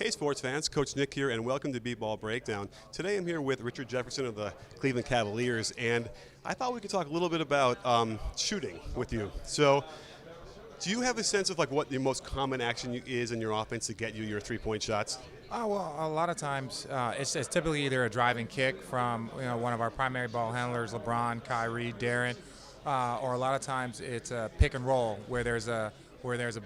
Hey sports fans, Coach Nick here and welcome to BBallBreakdown. Today I'm here with Richard Jefferson of the Cleveland Cavaliers and I thought we could talk a little bit about shooting with you. So do you have a sense of like what the most common action is in your offense to get you your three-point shots? Well, a lot of times it's typically either a driving kick from one of our primary ball handlers, LeBron, Kyrie, Darren, or a lot of times it's a pick and roll where there's a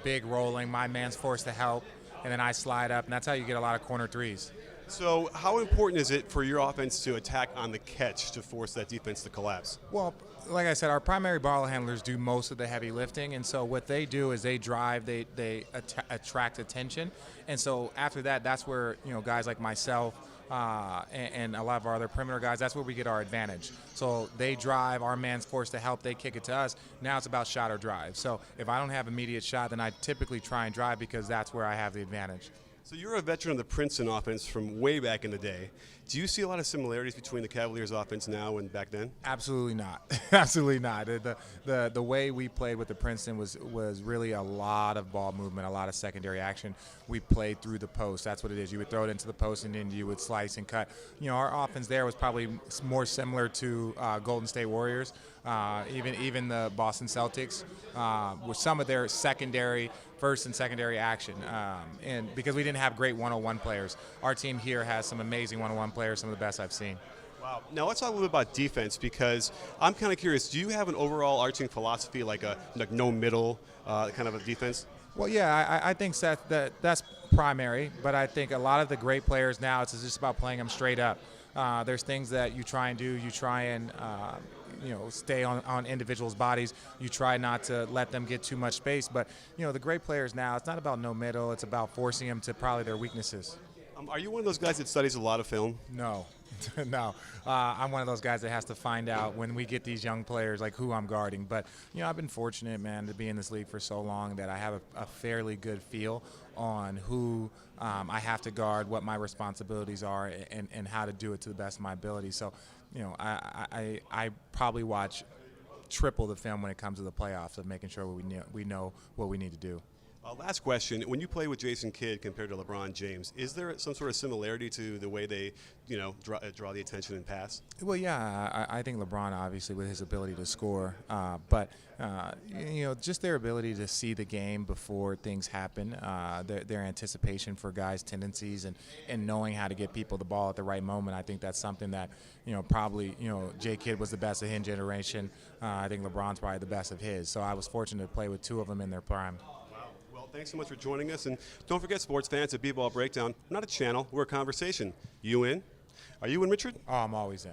big rolling, my man's forced to help, and then I slide up, and that's how you get a lot of corner threes. So how important is it for your offense to attack on the catch to force that defense to collapse? Well, like I said, our primary ball handlers do most of the heavy lifting, and so what they do is they drive, they attract attention, and so after that, that's where guys like myself and a lot of our other perimeter guys, that's where we get our advantage. So they drive, our man's forced to help, they kick it to us. Now it's about shot or drive. So if I don't have immediate shot, then I typically try and drive because that's where I have the advantage. So you're a veteran of the Princeton offense from way back in the day. Do you see a lot of similarities between the Cavaliers offense now and back then? Absolutely not. Absolutely not. The way we played with the Princeton was really a lot of ball movement, a lot of secondary action. We played through the post. That's what it is. You would throw it into the post and then you would slice and cut. Our offense there was probably more similar to Golden State Warriors, even the Boston Celtics, with some of their first and secondary action. And because we didn't have great one-on-one players, our team here has some amazing one-on-one players, some of the best I've seen. Wow. Now let's talk a little bit about defense because I'm kind of curious. Do you have an overall arching philosophy like no middle kind of a defense? Well, yeah, I think that's primary, but I think a lot of the great players now, it's just about playing them straight up. There's things that you try and do. You try and stay on individuals' bodies. You try not to let them get too much space. But the great players now, it's not about no middle. It's about forcing them to probably their weaknesses. Are you one of those guys that studies a lot of film? No. No. I'm one of those guys that has to find out when we get these young players like who I'm guarding. But I've been fortunate, man, to be in this league for so long that I have a fairly good feel on who I have to guard, what my responsibilities are, and how to do it to the best of my ability. So, I probably watch triple the film when it comes to the playoffs of making sure we know what we need to do. Last question. When you play with Jason Kidd compared to LeBron James, is there some sort of similarity to the way they, draw the attention and pass? Well, yeah, I think LeBron, obviously, with his ability to score, but just their ability to see the game before things happen, their anticipation for guys' tendencies and knowing how to get people the ball at the right moment. I think that's something that, probably, J. Kidd was the best of his generation. I think LeBron's probably the best of his. So I was fortunate to play with two of them in their prime. Thanks so much for joining us, and don't forget, sports fans, at BBallBreakdown, not a channel, we're a conversation. You in? Are you in, Richard? Oh, I'm always in.